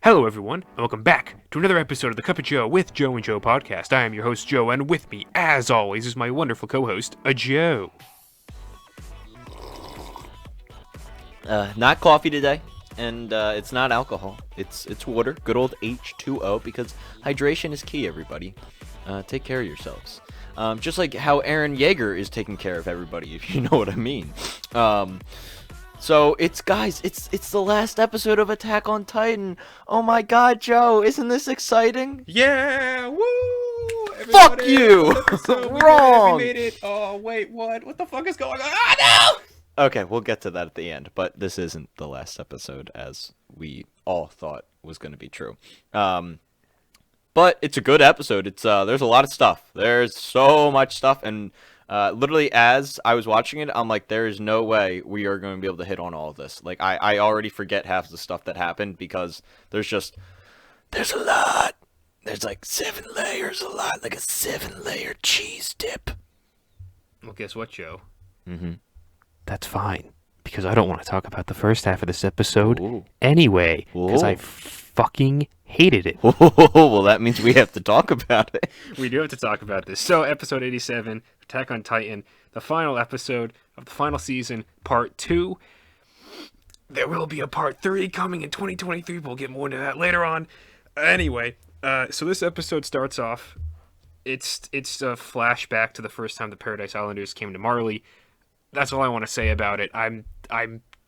Hello, everyone, and welcome back to another episode of the Cup of Joe with Joe and Joe podcast. I am your host, Joe, and with me, as always, is my wonderful co-host, Joe. Not coffee today, and it's not alcohol. It's water, good old H2O, because hydration is key, everybody. Take care of yourselves. Just like how Aaron Yeager is taking care of everybody, if you know what I mean. So it's the last episode of Attack on Titan. Oh my God, Joe, isn't this exciting? Yeah, woo! Fuck you! Wrong! We made it. Oh, wait, what? What the fuck is going on? Ah, no! Okay, we'll get to that at the end, but this isn't the last episode, as we all thought was going to be true. But it's a good episode. There's a lot of stuff. There's so much stuff, and literally as I was watching it, I'm like, there is no way we are going to be able to hit on all of this. Like, I already forget half the stuff that happened because there's a lot. There's like 7 layers, a lot, like a 7-layer cheese dip. Well, guess what, Joe? Mm-hmm. That's fine, because I don't want to talk about the first half of this episode Ooh. anyway, because I fucking hated it. Well, that means we have to talk about it. We do have to talk about this. So, episode 87, Attack on Titan, the final episode of the final season, part 2. There will be a part 3 coming in 2023. We'll get more into that later on. Anyway, so this episode starts off. It's a flashback to the first time the Paradise Islanders came to Marley. That's all I want to say about it. I'm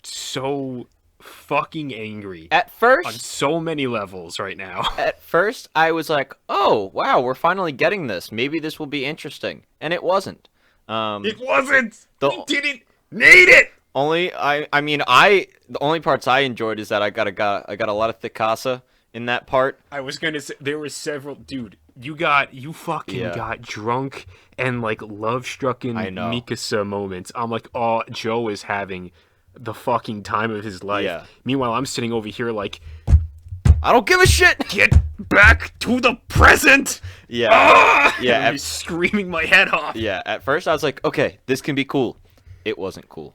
so fucking angry. At first, on so many levels right now. At first, I was like, "Oh, wow, we're finally getting this. Maybe this will be interesting." And it wasn't. It wasn't. We didn't need it. The only parts I enjoyed is that I got a lot of Thikasa in that part. I was gonna say there were several. Dude, you got drunk and like love-struck in Mikasa moments. I'm like, oh, Joe is having the fucking time of his life. Yeah. Meanwhile, I'm sitting over here like, I don't give a shit. Get back to the present. Yeah. Ah! Yeah. I'm screaming my head off. Yeah. At first, I was like, okay, this can be cool. It wasn't cool.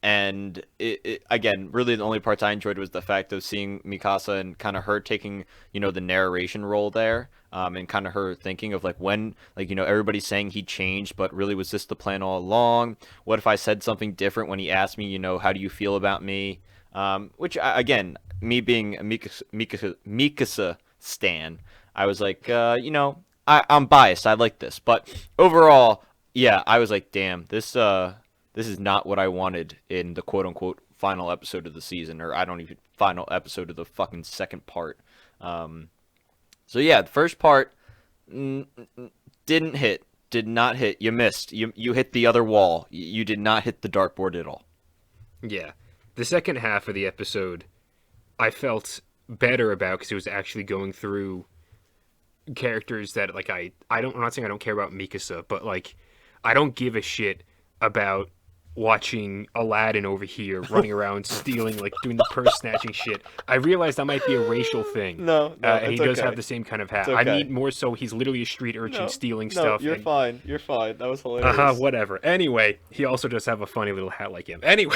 And it again, really the only parts I enjoyed was the fact of seeing Mikasa and kind of her taking, the narration role there, and kind of her thinking of like when, everybody's saying he changed, but really was this the plan all along? What if I said something different when he asked me, how do you feel about me? Which, again, me being a Mikasa stan, I was like, I'm biased. I like this. But overall, yeah, I was like, damn, this is not what I wanted in the quote-unquote final episode of the season, or final episode of the fucking second part. So yeah, the first part did not hit. You missed. You hit the other wall. You did not hit the dartboard at all. Yeah. The second half of the episode, I felt better about because it was actually going through characters that, like, I'm not saying I don't care about Mikasa, but, like, I don't give a shit about watching Aladdin over here running around stealing, like doing the purse snatching shit. I realized that might be a racial thing. No, and he does have the same kind of hat. Okay. I mean, more so he's literally a street urchin stealing stuff. You're fine. That was hilarious. Whatever. Anyway, he also does have a funny little hat like him. Anyway,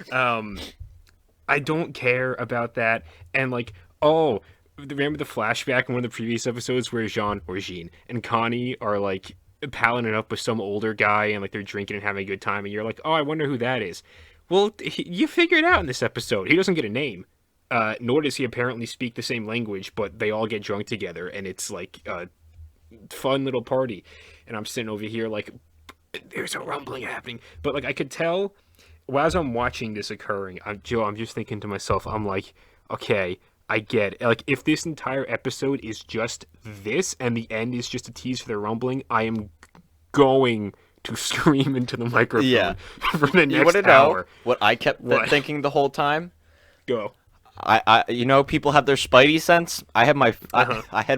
I don't care about that. And like, remember the flashback in one of the previous episodes where Jean and Connie are like palling it up with some older guy and like they're drinking and having a good time, and you're like, oh, I wonder who that is. Well, you figure it out in this episode. He doesn't get a name, nor does he apparently speak the same language, but they all get drunk together and it's like a fun little party. And I'm sitting over here like, there's a rumbling happening, but like I could tell as I'm watching this occurring, I'm just thinking to myself, I'm like, okay, I get it. Like, if this entire episode is just this and the end is just a tease for the rumbling, I am going to scream into the microphone for the next hour. Know what I kept thinking the whole time? Go. I people have their spidey sense. I had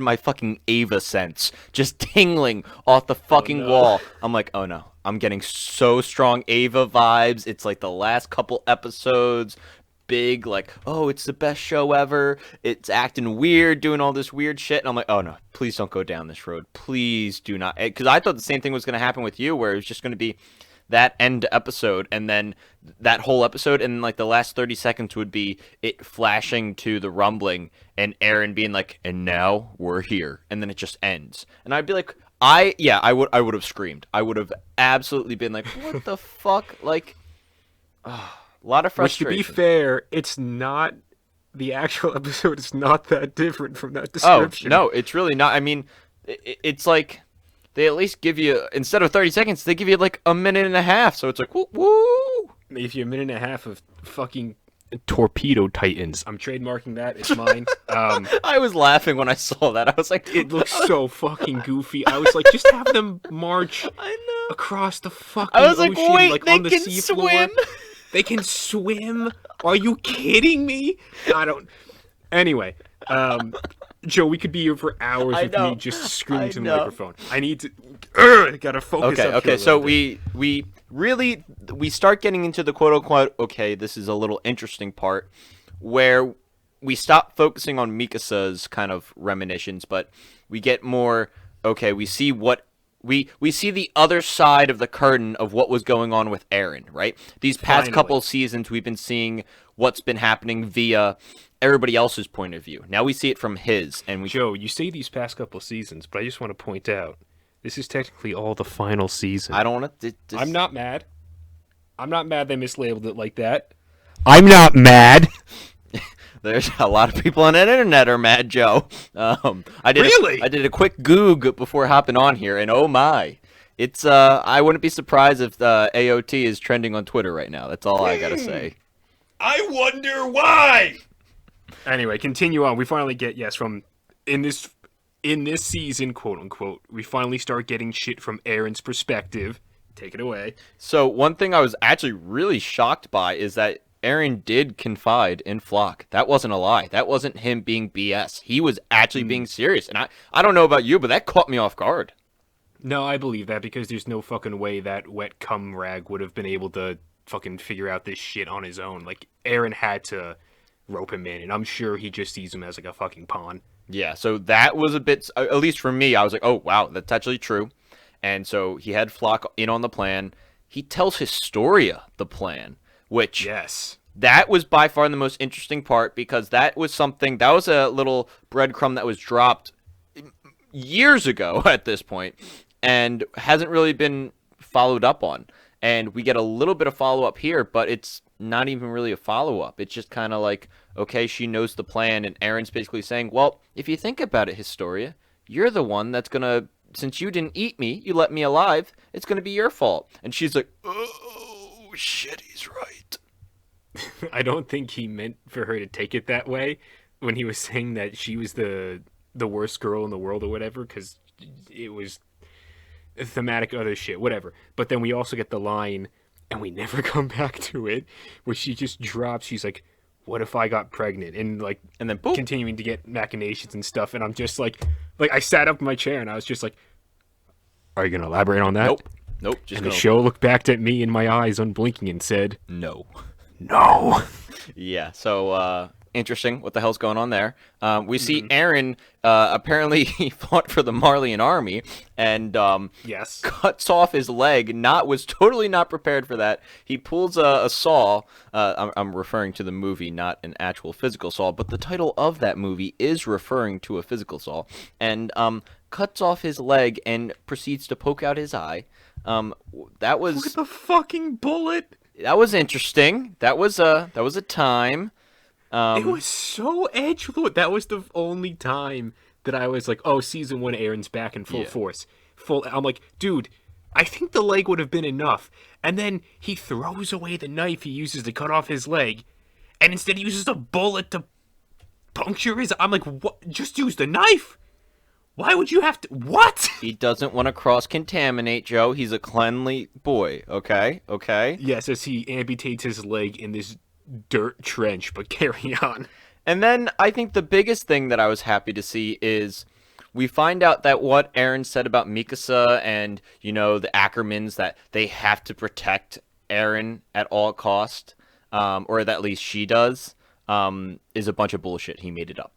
my fucking Ava sense just tingling off the fucking wall. I'm like, oh no, I'm getting so strong Ava vibes. It's like the last couple episodes. Big, like, oh, it's the best show ever. It's acting weird, doing all this weird shit. And I'm like, oh no, please don't go down this road. Please do not. Because I thought the same thing was going to happen with you, where it was just going to be that end episode, and then that whole episode, and like the last 30 seconds would be it flashing to the rumbling and Aaron being like, and now we're here, and then it just ends. And I'd be like, I would have screamed. I would have absolutely been like, what the fuck? Like, a lot of Which, to frustration. be fair, it's not the actual episode is not that different from that Oh, description. no, it's really not. I mean, it's like they at least give you, instead of 30 seconds, they give you like a minute and a half. So it's like, woo, woo. They give you a minute and a half of fucking torpedo titans. I'm trademarking that. It's mine. I was laughing when I saw that. I was like, It looks so fucking goofy. I was like, just have them march I know. acroust the fucking I was like, ocean, wait, like they on the can seafloor. swim. They can swim? Are you kidding me? I don't. Anyway, Joe, we could be here for hours I with know. me just screaming I to the know. microphone. I need to. Gotta focus. Okay, up here okay. a So little bit. we really we start getting into the quote unquote. Okay, this is a little interesting part where we stop focusing on Mikasa's kind of reminiscence, but we get more. Okay, we see what. We see the other side of the curtain of what was going on with Aaron, right? These past Finally. couple seasons, we've been seeing what's been happening via everybody else's point of view. Now we see it from his, and we Joe, you say these past couple seasons, but I just want to point out this is technically all the final season. I don't want to. I'm not mad. I'm not mad they mislabeled it like that. I'm not mad. There's a lot of people on the internet are mad, Joe. I did Really? I did a quick Goog before hopping on here, and oh my, it's I wouldn't be surprised if AOT is trending on Twitter right now. That's all I gotta say. I wonder why. Anyway, continue on. We finally get from in this season, quote unquote. We finally start getting shit from Aaron's perspective. Take it away. So one thing I was actually really shocked by is that Aaron did confide in Flock. That wasn't a lie. That wasn't him being BS. He was actually being serious. And I don't know about you, but that caught me off guard. No, I believe that because there's no fucking way that wet cum rag would have been able to fucking figure out this shit on his own. Like, Aaron had to rope him in, and I'm sure he just sees him as like a fucking pawn. Yeah, so that was a bit, at least for me, I was like, oh, wow, that's actually true. And so he had Flock in on the plan. He tells Historia the plan, which Yes. that was by far the most interesting part because that was a little breadcrumb that was dropped years ago at this point and hasn't really been followed up on. And we get a little bit of follow-up here, but it's not even really a follow-up. It's just kind of like, okay, she knows the plan, and Aaron's basically saying, well, if you think about it, Historia, you're the one that's going to, since you didn't eat me, you let me alive, it's going to be your fault. And she's like, oh, shit, he's right. I don't think he meant for her to take it that way when he was saying that she was the worst girl in the world or whatever, because it was thematic other shit, whatever. But then we also get the line, and we never come back to it, where she just drops, she's like, what if I got pregnant? And like, And then boop. continuing to get machinations and stuff, and I'm just like I sat up in my chair and I was just like, are you gonna elaborate on that? Nope. Just And go. the show looked back at me in my eyes unblinking and said, No. no. Yeah, so interesting. What the hell's going on there? We see Aaron apparently he fought for the Marleyan army and Yes. cuts off his leg. Was totally not prepared for that. He pulls a saw. I'm referring to the movie, not an actual physical saw, but the title of that movie is referring to a physical saw. And cuts off his leg and proceeds to poke out his eye. That was Look at the fucking bullet. That was interesting. That was a time. It was so edgelord. That was the only time that I was like, oh, season 1 Aaron's back in full Yeah. force. I'm like, dude, I think the leg would have been enough. And then he throws away the knife he uses to cut off his leg, and instead he uses a bullet to puncture his. I'm like, what? Just use the knife. Why would you have to? What? He doesn't want to cross-contaminate, Joe. He's a cleanly boy, okay? Okay? Yes, as he amputates his leg in this dirt trench, but carry on. And then I think the biggest thing that I was happy to see is we find out that what Aaron said about Mikasa and, the Ackermans, that they have to protect Aaron at all cost, or at least she does, is a bunch of bullshit. He made it up.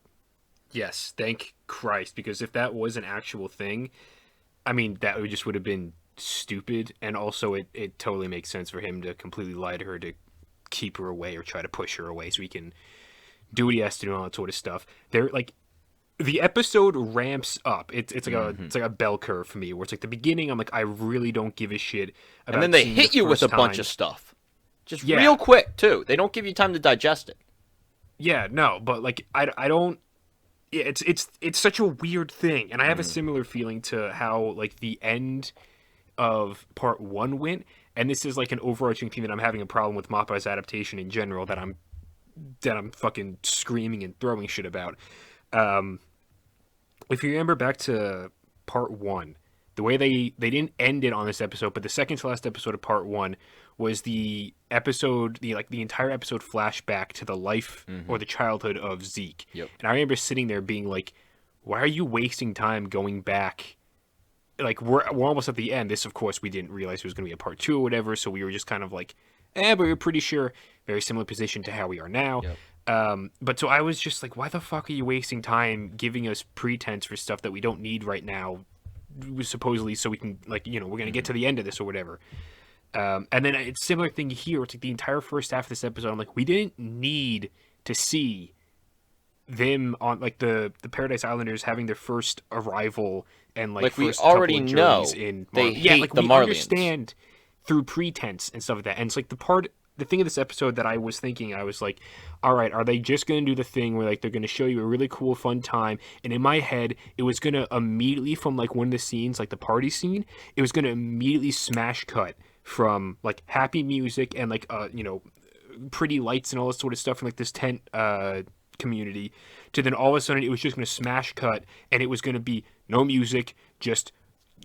Yes, thank Christ, because if that was an actual thing, I mean, that would have been stupid, and also it totally makes sense for him to completely lie to her to keep her away or try to push her away so he can do what he has to do and all that sort of stuff. They're like the episode ramps up. It's like it's like a bell curve for me, where it's like the beginning. I'm like, I really don't give a shit about. And then they seeing hit the you with first a bunch time. of stuff, just Yeah. real quick too. They don't give you time to digest it. Yeah, no, but like I don't. Yeah, it's such a weird thing, and I have a similar feeling to how like the end of part one went, and this is like an overarching theme that I'm having a problem with Mappa's adaptation in general that I'm fucking screaming and throwing shit about. If you remember back to part one, the way they didn't end it on this episode, but the second to last episode of part one was the episode, the entire episode flashback to the life or the childhood of Zeke. Yep. And I remember sitting there being like, why are you wasting time going back? Like we're almost at the end. This, of course, we didn't realize it was going to be a part two or whatever, so we were just kind of like, but we were pretty sure. Very similar position to how we are now. Yep. But so I was just like, why the fuck are you wasting time giving us pretense for stuff that we don't need right now, supposedly, so we can, like, we're going to get to the end of this or whatever. And then it's a similar thing here. It's like the entire first half of this episode, I'm like, we didn't need to see them on, like, the Paradise Islanders having their first arrival and, like we first already couple of know journeys in they yeah, hate like, the we Marlians. understand through pretense and stuff like that. And it's like the thing of this episode that I was thinking, I was like, all right, are they just going to do the thing where, like, they're going to show you a really cool, fun time? And in my head, it was going to immediately, from, like, one of the scenes, like the party scene, it was going to immediately smash cut from, like, happy music and, like, pretty lights and all this sort of stuff from, like, this tent community, to then all of a sudden it was just going to smash cut, and it was going to be no music, just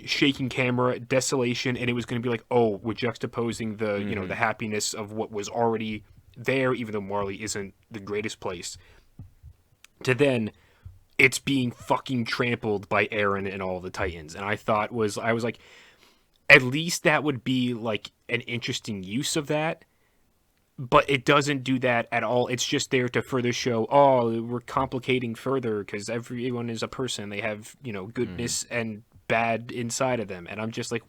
shaking camera, desolation, and it was going to be like, oh, we're juxtaposing the the happiness of what was already there, even though Marley isn't the greatest place, to then it's being fucking trampled by Eren and all the Titans. And I was like, at least that would be like an interesting use of that. But it doesn't do that at all. It's just there to further show, oh, we're complicating further because everyone is a person. They have, goodness and bad inside of them. And I'm just like,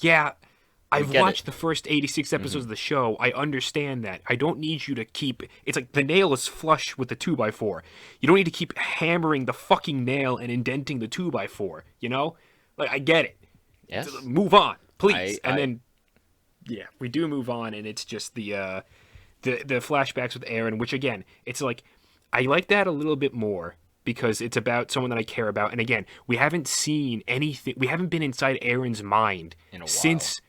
I've watched the first 86 episodes of the show. I understand that. I don't need you to keep... It's like the nail is flush with the 2x4. You don't need to keep hammering the fucking nail and indenting the 2x4, Like, I get it. Yes. Move on, please. Then... Yeah, we do move on, and it's just the flashbacks with Eren, which, again, it's like, I like that a little bit more because it's about someone that I care about. And again, we haven't seen anything, we haven't been inside Eren's mind since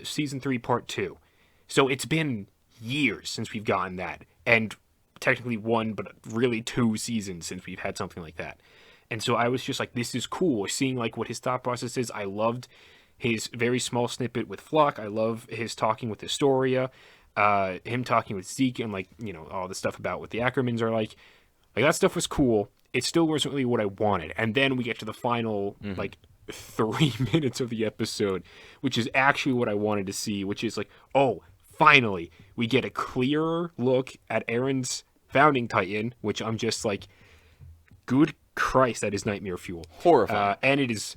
season 3, part 2. So it's been years since we've gotten that, and technically 1, but really 2 seasons since we've had something like that. And so I was just like, this is cool, seeing like what his thought process is. I loved his very small snippet with Flock. I love his talking with Historia, him talking with Zeke, and like, all the stuff about what the Ackermans are like. Like, that stuff was cool. It still wasn't really what I wanted. And then we get to the final, like, 3 minutes of the episode, which is actually what I wanted to see, which is like, oh, finally, we get a clearer look at Eren's founding Titan, which I'm just like, good Christ, that is nightmare fuel. Horrifying. And it is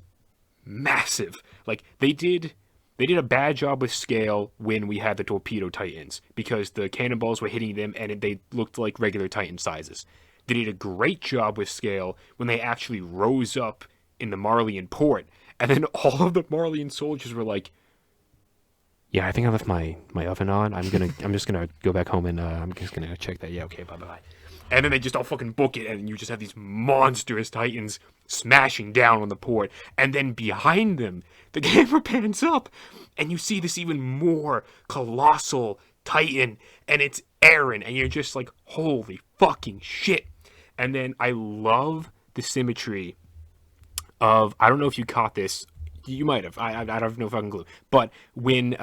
massive. Like, they did a bad job with scale when we had the torpedo Titans, because the cannonballs were hitting them and they looked like regular Titan sizes. They did a great job with scale when they actually rose up in the Marleyan port, and then all of the Marleyan soldiers were like, yeah, I think I left my oven on. I'm just gonna go back home and I'm just gonna check that. Yeah, okay, bye. And then they just all fucking book it, and you just have these monstrous Titans smashing down on the port. And then behind them, the camera pans up, and you see this even more colossal Titan, and it's Eren, and you're just like, holy fucking shit. And then I love the symmetry of, I don't know if you caught this, you might have, I don't have no fucking clue, but when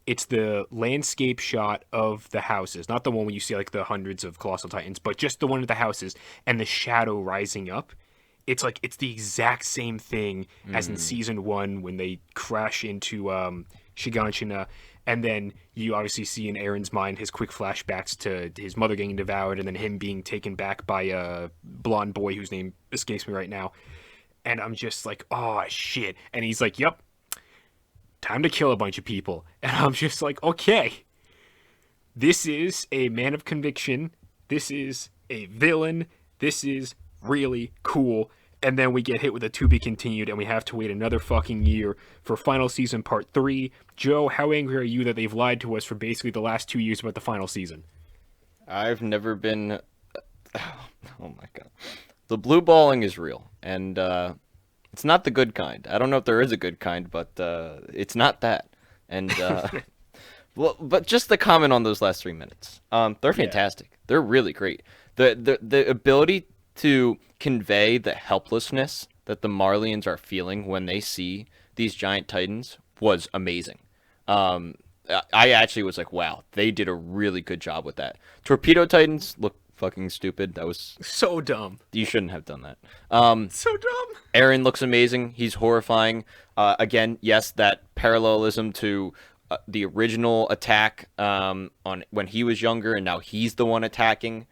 it's the landscape shot of the houses, not the one where you see like the hundreds of colossal Titans, but just the one of the houses and the shadow rising up. It's like, it's the exact same thing as in season 1 when they crash into Shiganshina, and then you obviously see in Eren's mind his quick flashbacks to his mother getting devoured, and then him being taken back by a blonde boy whose name escapes me right now. And I'm just like, oh shit. And he's like, yep, time to kill a bunch of people. And I'm just like, okay, this is a man of conviction. This is a villain. This is really cool. And then we get hit with a to be continued, and we have to wait another fucking year for final season part 3. Joe, how angry are you that they've lied to us for basically the last 2 years about the final season? I've never been. Oh my god, the blue balling is real, and it's not the good kind. I don't know if there is a good kind, but it's not that. And well, but just the comment on those last 3 minutes. They're fantastic. Yeah. They're really great. The ability to convey the helplessness that the Marlians are feeling when they see these giant titans was amazing. I actually was like, wow, they did a really good job with that. Torpedo Titans look fucking stupid. That was so dumb. You shouldn't have done that. So dumb. Aaron looks amazing. He's horrifying. Again, yes, that parallelism to the original attack on when he was younger, and now he's the one attacking.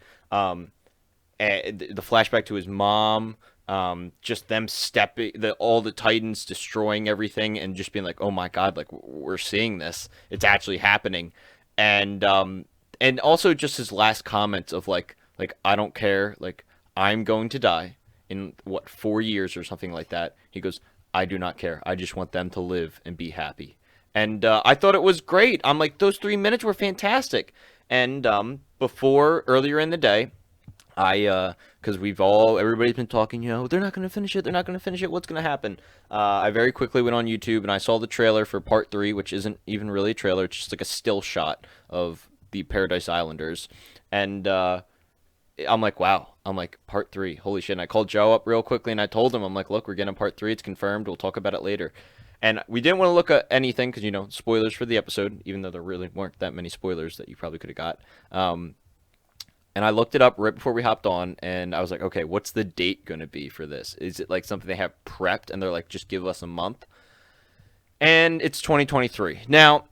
The flashback to his mom, just them stepping, all the Titans destroying everything, and just being like, "Oh my God!" Like we're seeing this; it's actually happening, and also just his last comment of like I don't care, like I'm going to die in 4 years or something like that. He goes, "I do not care. I just want them to live and be happy," and I thought it was great. I'm like, those 3 minutes were fantastic, and before earlier in the day. Because everybody's been talking, they're not going to finish it, what's going to happen? I very quickly went on YouTube and I saw the trailer for part 3, which isn't even really a trailer, it's just like a still shot of the Paradise Islanders, and I'm like, wow, part 3, holy shit, and I called Joe up real quickly and I told him, I'm like, look, we're getting part 3, it's confirmed, we'll talk about it later. And we didn't want to look at anything, because, spoilers for the episode, even though there really weren't that many spoilers that you probably could have got. And I looked it up right before we hopped on, and I was like, okay, what's the date going to be for this? Is it like something they have prepped, and they're like, just give us a month? And it's 2023. Now,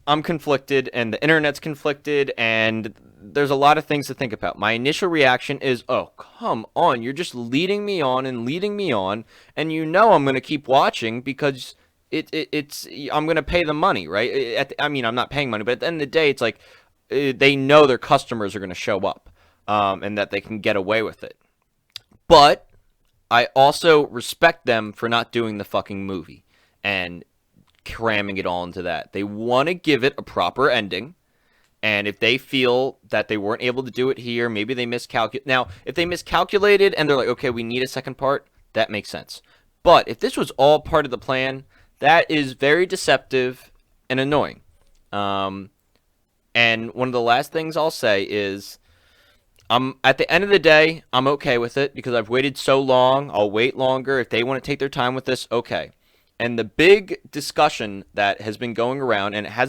I'm conflicted, and the internet's conflicted, and there's a lot of things to think about. My initial reaction is, oh, come on, you're just leading me on, and I'm going to keep watching because it's I'm going to pay the money, right? I'm not paying money, but at the end of the day, it's like, they know their customers are going to show up, and that they can get away with it. But I also respect them for not doing the fucking movie and cramming it all into that. They want to give it a proper ending, and if they feel that they weren't able to do it here, maybe they miscalculated. Now, if they miscalculated and they're like, okay, we need a second part, that makes sense. But if this was all part of the plan, that is very deceptive and annoying. And one of the last things I'll say is, at the end of the day, I'm okay with it because I've waited so long. I'll wait longer. If they want to take their time with this, okay. And the big discussion that has been going around, and I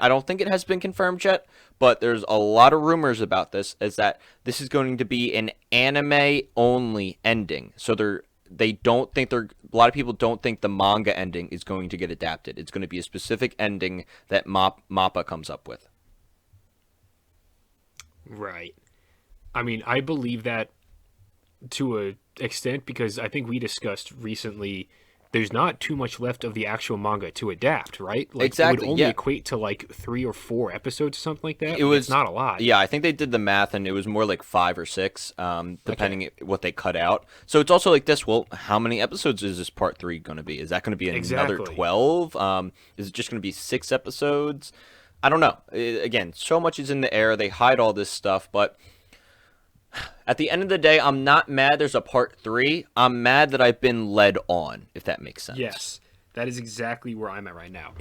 don't think it has been confirmed yet, but there's a lot of rumors about this, is that this is going to be an anime-only ending. So a lot of people don't think the manga ending is going to get adapted. It's going to be a specific ending that MAPPA comes up with. Right. I mean, I believe that to an extent because I think we discussed recently there's not too much left of the actual manga to adapt, right? Like, exactly. It would only equate to like 3 or 4 episodes or something like that. It's not a lot. Yeah, I think they did the math and it was more like 5 or 6, depending what they cut out. So it's also like this, well, how many episodes is this part 3 going to be? Is that going to be another 12? Is it just going to be 6 episodes? I don't know. Again, so much is in the air. They hide all this stuff, but at the end of the day, I'm not mad there's a part 3. I'm mad that I've been led on, if that makes sense. Yes, that is exactly where I'm at right now.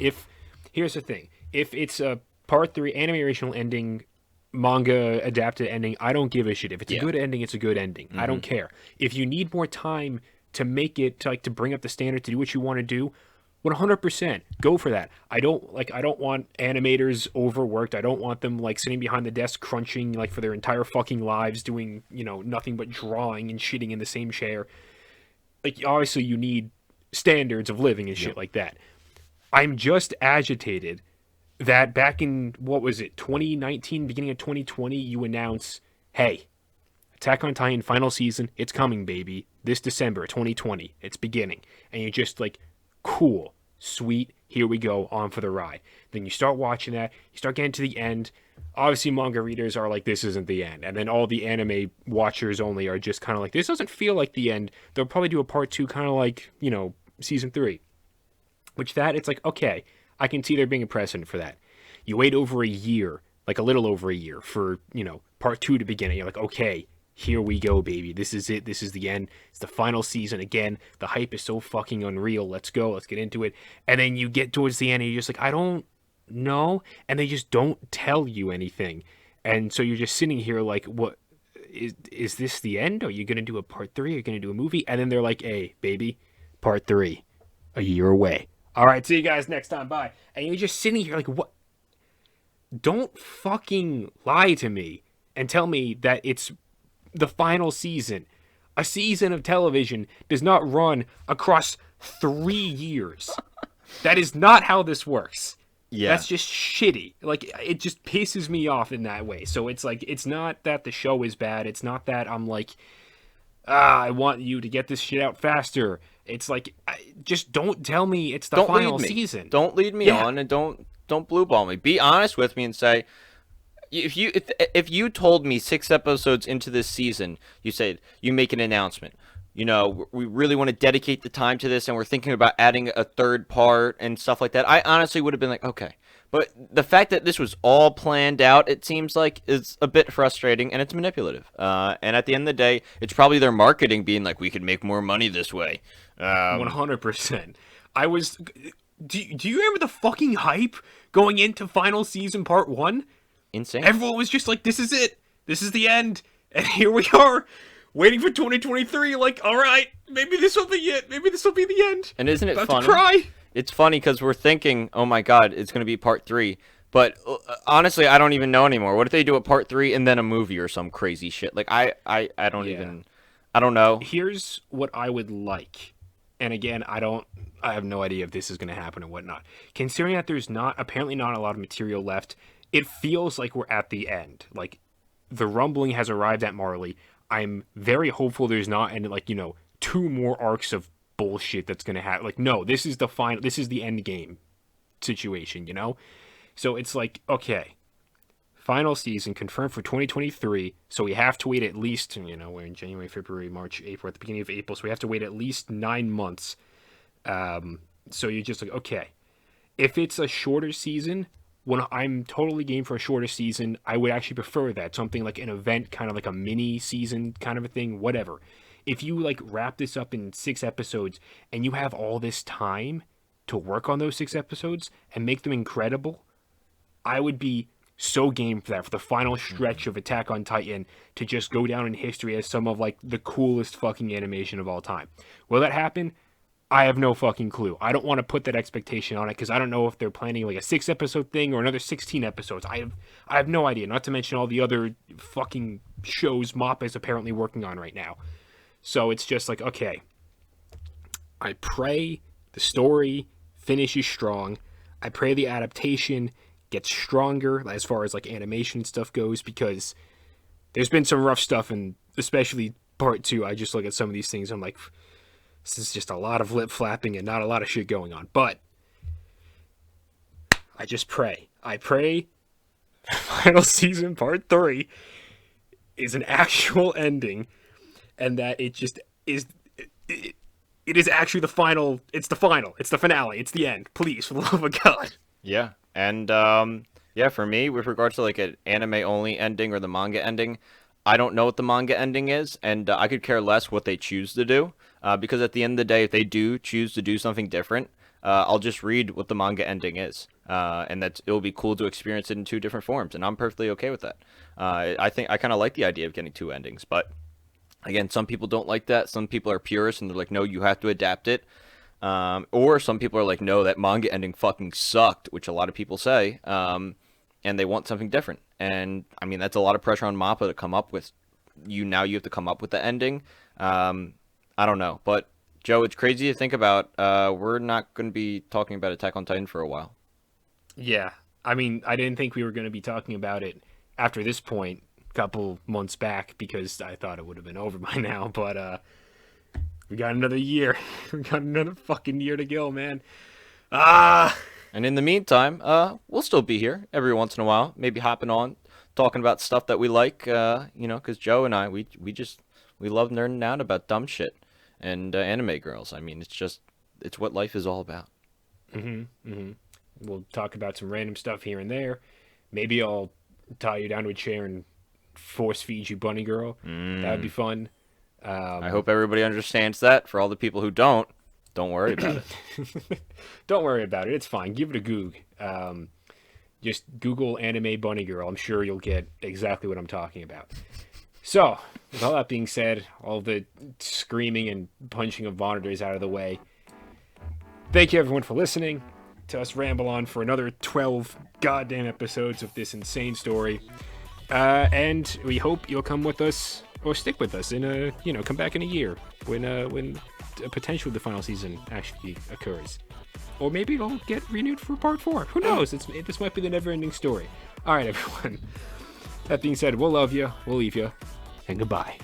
Here's the thing. If it's a part 3 animational ending, manga adapted ending, I don't give a shit. If it's a good ending, it's a good ending. I don't care. If you need more time to make it, to bring up the standard, to do what you want to do, 100% go for that. I don't want animators overworked. I don't want them sitting behind the desk crunching for their entire fucking lives doing nothing but drawing and shitting in the same chair. Obviously you need standards of living and shit like that. I'm just agitated that back in 2019, beginning of 2020, you announce, hey, Attack on Titan final season, it's coming, baby. This December 2020, it's beginning. And you're just cool. sweet, here we go, on for the ride. Then you start watching that, you start getting to the end. Obviously, manga readers are like, this isn't the end. And then all the anime watchers only are just kind of like, this doesn't feel like the end. They'll probably do a part 2, kind of like, season 3. Which that, it's like, okay, I can see there being a precedent for that. You wait over a year, like a little over a year, for, part 2 to begin. And you're like, okay, here we go, baby. This is it. This is the end. It's the final season. Again, the hype is so fucking unreal. Let's go. Let's get into it. And then you get towards the end and you're just like, I don't know. And they just don't tell you anything. And so you're just sitting here like, what? Is this the end? Are you going to do a part 3? Are you going to do a movie? And then they're like, hey, baby, part 3, a year away. All right, see you guys next time. Bye. And you're just sitting here like, what? Don't fucking lie to me and tell me that it's the final season. A season of television does not run across 3 years. That is not how this works. Yeah. That's just shitty. Like, it just pisses me off in that way. So it's like, it's not that the show is bad. It's not that I'm like, I want you to get this shit out faster. It's like, just don't tell me it's the final season. Don't lead me on, and don't blue ball me. Be honest with me and say, if you told me 6 episodes into this season, you make an announcement. We really want to dedicate the time to this, and we're thinking about adding a 3rd part and stuff like that. I honestly would have been like, okay. But the fact that this was all planned out, it seems like, is a bit frustrating, and it's manipulative. And at the end of the day, it's probably their marketing being like, we could make more money this way. 100%. Do you remember the fucking hype going into final season part 1? Insane. Everyone was just like, this is it. This is the end. And here we are, waiting for 2023. Like, all right, maybe this will be it. Maybe this will be the end. And isn't it About funny? To cry. It's funny because we're thinking, oh my god, it's going to be part 3. But honestly, I don't even know anymore. What if they do a part 3 and then a movie or some crazy shit? Like, I don't know. Here's what I would like. And again, I have no idea if this is going to happen or whatnot. Considering that there's apparently not a lot of material left, it feels like we're at the end. Like, the rumbling has arrived at Marley. I'm very hopeful there's not, 2 more arcs of bullshit that's going to happen. Like, no, this is the end game situation, So it's like, okay, final season confirmed for 2023, so we have to wait at least, we're in January, February, March, April, at the beginning of April, so we have to wait at least 9 months. So you're just like, okay, if it's a shorter season, when I'm totally game for a shorter season, I would actually prefer that. Something like an event, kind of like a mini season kind of a thing, whatever. If you like wrap this up in 6 episodes and you have all this time to work on those 6 episodes and make them incredible, I would be so game for that, for the final stretch of Attack on Titan to just go down in history as some of like the coolest fucking animation of all time. Will that happen? I have no fucking clue. I don't want to put that expectation on it because I don't know if they're planning like a 6 episode thing or another 16 episodes. I have no idea. Not to mention all the other fucking shows Mappa is apparently working on right now. So it's just like, okay, I pray the story finishes strong. I pray the adaptation gets stronger as far as like animation stuff goes, because there's been some rough stuff, and especially part 2, I just look at some of these things, I'm like, this is just a lot of lip flapping and not a lot of shit going on. But I just pray. I pray final season part 3 is an actual ending, and that it just is. It is actually the final. It's the final. It's the finale. It's the end. Please, for the love of God. Yeah, and for me, with regards to like an anime only ending or the manga ending, I don't know what the manga ending is, and I could care less what they choose to do, because at the end of the day, if they do choose to do something different, I'll just read what the manga ending is, and it'll be cool to experience it in 2 different forms, and I'm perfectly okay with that. I think I kind of like the idea of getting 2 endings, but again, some people don't like that. Some people are purists, and they're like, no, you have to adapt it. Or some people are like, no, that manga ending fucking sucked, which a lot of people say, and they want something different. And I mean, that's a lot of pressure on Mappa to come up with. You have to come up with the ending. I don't know, but Joe, it's crazy to think about. We're not going to be talking about Attack on Titan for a while. Yeah, I mean, I didn't think we were going to be talking about it after this point a couple months back, because I thought it would have been over by now, but we got another year. We got another fucking year to go, man. Ah. And in the meantime, we'll still be here every once in a while, maybe hopping on, talking about stuff that we like, because Joe and I, we love nerding out about dumb shit and anime girls. I mean, it's what life is all about. We'll talk about some random stuff here and there. Maybe I'll tie you down to a chair and force feed you Bunny Girl. That would be fun. I hope everybody understands that. For all the people who don't worry about it. Don't worry about it. It's fine. Give it a goog. Just Google anime Bunny Girl. I'm sure you'll get exactly what I'm talking about. So, with all that being said, all the screaming and punching of monitors out of the way, thank you everyone for listening to us ramble on for another 12 goddamn episodes of this insane story. And we hope you'll come with us or stick with us in come back in a year when potentially the final season actually occurs. Or maybe it'll get renewed for part 4. Who knows? This might be the never-ending story. All right, everyone. That being said, we'll love you, we'll leave you, and goodbye.